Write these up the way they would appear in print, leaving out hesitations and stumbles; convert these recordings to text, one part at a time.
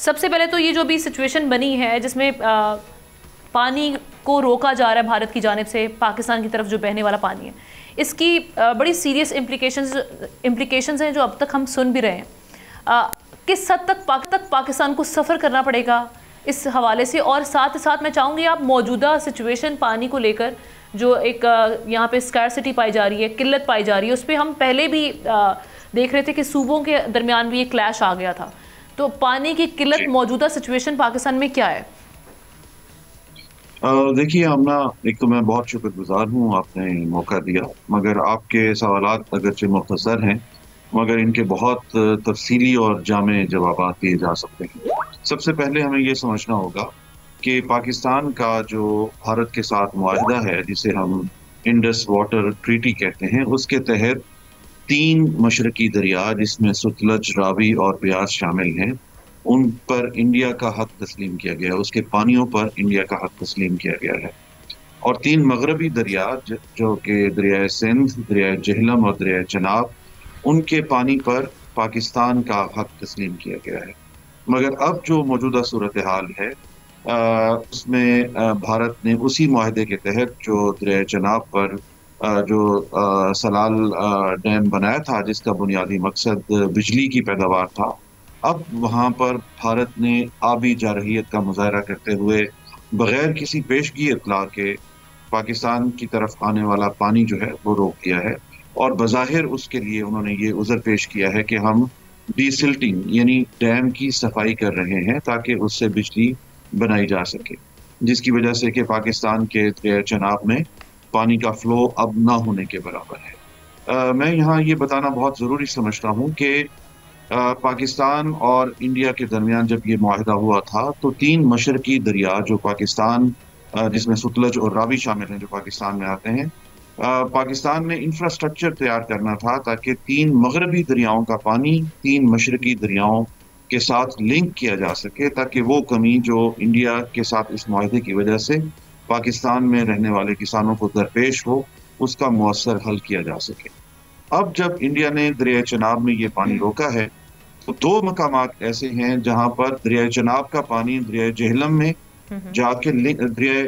سب سے پہلے تو یہ جو بھی سچویشن بنی ہے جس میں پانی کو روکا جا رہا ہے بھارت کی جانب سے پاکستان کی طرف جو بہنے والا پانی ہے، اس کی بڑی سیریس امپلیکیشنز ہیں جو اب تک ہم سن بھی رہے ہیں. کس حد تک پاکستان کو سفر کرنا پڑے گا اس حوالے سے، اور ساتھ میں چاہوں گی آپ موجودہ سچویشن پانی کو لے کر جو ایک یہاں پہ اسکیرسٹی پائی جا رہی ہے، قلت پائی جا رہی ہے، اس پہ ہم پہلے بھی دیکھ رہے تھے کہ صوبوں کے درمیان بھی ایک کلیش آ گیا تھا. تو پانی کی قلت موجودہ سچویشن پاکستان میں کیا ہے؟ دیکھیے آمنہ، ایک تو میں بہت شکر گزار ہوں آپ نے موقع دیا، مگر آپ کے سوالات اگرچہ مختصر ہیں مگر ان کے بہت تفصیلی اور جامع جوابات دیے جا سکتے ہیں. سب سے پہلے ہمیں یہ سمجھنا ہوگا کہ پاکستان کا جو بھارت کے ساتھ معاہدہ ہے جسے ہم انڈس واٹر ٹریٹی کہتے ہیں، اس کے تحت 3 مشرقی دریا جس میں ستلج، راوی اور بیاس شامل ہیں، ان پر انڈیا کا حق تسلیم کیا گیا، اس کے پانیوں پر انڈیا کا حق تسلیم کیا گیا ہے. اور 3 مغربی دریا جو کہ دریائے سندھ، دریائے جہلم اور دریائے چناب، ان کے پانی پر پاکستان کا حق تسلیم کیا گیا ہے. مگر اب جو موجودہ صورتحال ہے اس میں بھارت نے اسی معاہدے کے تحت جو دریائے چناب پر جو سلال ڈیم بنایا تھا جس کا بنیادی مقصد بجلی کی پیداوار تھا، اب وہاں پر بھارت نے آبی جارحیت کا مظاہرہ کرتے ہوئے بغیر کسی پیشگی اطلاع کے پاکستان کی طرف آنے والا پانی جو ہے وہ روک دیا ہے. اور بظاہر اس کے لیے انہوں نے یہ عذر پیش کیا ہے کہ ہم ڈی سلٹنگ یعنی ڈیم کی صفائی کر رہے ہیں تاکہ اس سے بجلی بنائی جا سکے، جس کی وجہ سے کہ پاکستان کے دریائے چناب میں پانی کا فلو اب نہ ہونے کے برابر ہے. میں یہاں یہ بتانا بہت ضروری سمجھتا ہوں کہ پاکستان اور انڈیا کے درمیان جب یہ معاہدہ ہوا تھا تو 3 مشرقی دریا جو پاکستان جس میں ستلج اور راوی شامل ہیں جو پاکستان میں آتے ہیں، پاکستان نے انفراسٹرکچر تیار کرنا تھا تاکہ 3 مغربی دریاؤں کا پانی 3 مشرقی دریاؤں کے ساتھ لنک کیا جا سکے تاکہ وہ کمی جو انڈیا کے ساتھ اس معاہدے کی وجہ سے پاکستان میں رہنے والے کسانوں کو درپیش ہو، اس کا مؤثر حل کیا جا سکے. اب جب انڈیا نے دریائے چناب میں یہ پانی روکا ہے تو 2 مقامات ایسے ہیں جہاں پر دریائے چناب کا پانی دریائے جہلم میں جا کے دریائے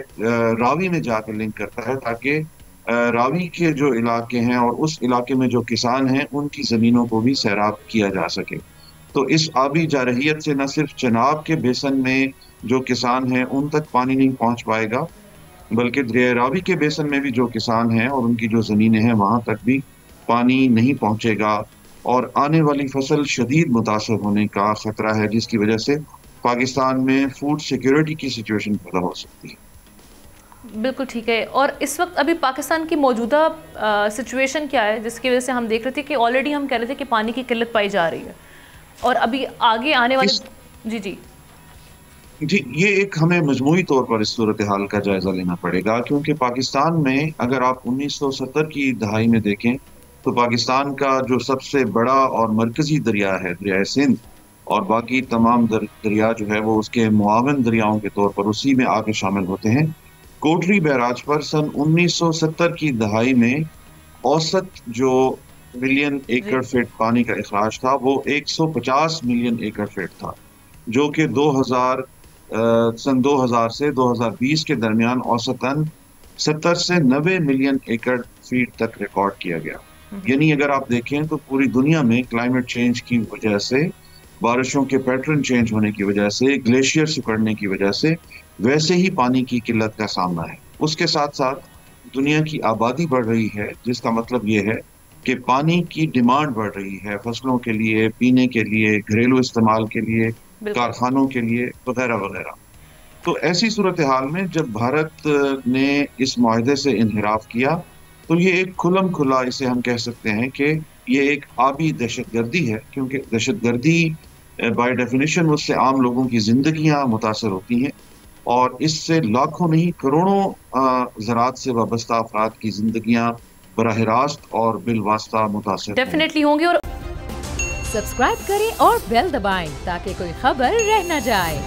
راوی میں جا کے لنک کرتا ہے تاکہ راوی کے جو علاقے ہیں اور اس علاقے میں جو کسان ہیں ان کی زمینوں کو بھی سیراب کیا جا سکے. تو اس آبی جارحیت سے نہ صرف چناب کے بیسن میں جو کسان ہیں ان تک پانی نہیں پہنچ پائے گا، بلکہ دریائے راوی کے بیسن میں بھی جو کسان ہیں اور ان کی جو زمینیں ہیں وہاں تک بھی پانی نہیں پہنچے گا، اور آنے والی فصل شدید متاثر ہونے کا خطرہ ہے، جس کی وجہ سے پاکستان میں فوڈ سیکیورٹی کی سچویشن پیدا ہو سکتی ہے. بالکل ٹھیک ہے. اور اس وقت ابھی پاکستان کی موجودہ سچویشن کیا ہے جس کی وجہ سے ہم دیکھ رہے تھے کہ آلریڈی ہم کہہ رہے تھے کہ پانی کی قلت پائی جا رہی ہے، اور ابھی آگے آنے والے جی یہ ایک ہمیں مجموعی طور پر اس صورتحال کا جائزہ لینا پڑے گا، کیونکہ پاکستان میں اگر آپ 1970 کی دہائی میں دیکھیں تو پاکستان کا جو سب سے بڑا اور مرکزی دریا ہے دریائے سندھ، اور باقی تمام دریا جو ہے وہ اس کے معاون دریاؤں کے طور پر اسی میں آ کے شامل ہوتے ہیں. کوٹری بیراج پر سن 1970 کی دہائی میں اوسط جو ملین ایکڑ فٹ پانی کا اخراج تھا وہ 150 ملین ایکڑ فٹ تھا، جو کہ سن 2000 سے 2020 کے درمیان اوسطاً 70 سے 90 ملین ایکڑ فیٹ تک ریکارڈ کیا گیا. یعنی اگر آپ دیکھیں تو پوری دنیا میں کلائمیٹ چینج کی وجہ سے، بارشوں کے پیٹرن چینج ہونے کی وجہ سے، گلیشیئر سکڑنے کی وجہ سے ویسے ہی پانی کی قلت کا سامنا ہے. اس کے ساتھ ساتھ دنیا کی آبادی بڑھ رہی ہے، جس کا مطلب یہ ہے کہ پانی کی ڈیمانڈ بڑھ رہی ہے فصلوں کے لیے، پینے کے لیے، گھریلو استعمال کے لیے، کارخانوں کے لیے وغیرہ وغیرہ. تو ایسی صورتحال میں جب بھارت نے اس معاہدے سے انحراف کیا تو یہ ایک کھلم کھلا اسے ہم کہہ سکتے ہیں کہ یہ ایک آبی دہشت گردی ہے، کیونکہ دہشت گردی بائی ڈیفینیشن اس سے عام لوگوں کی زندگیاں متاثر ہوتی ہیں، اور اس سے لاکھوں نہیں کروڑوں زراعت سے وابستہ افراد کی زندگیاں براہ راست اور بالواسطہ متاثر ڈیفینیٹلی ہوں گی. اور سبسکرائب کریں اور بیل دبائیں تاکہ کوئی خبر رہ نہ جائے.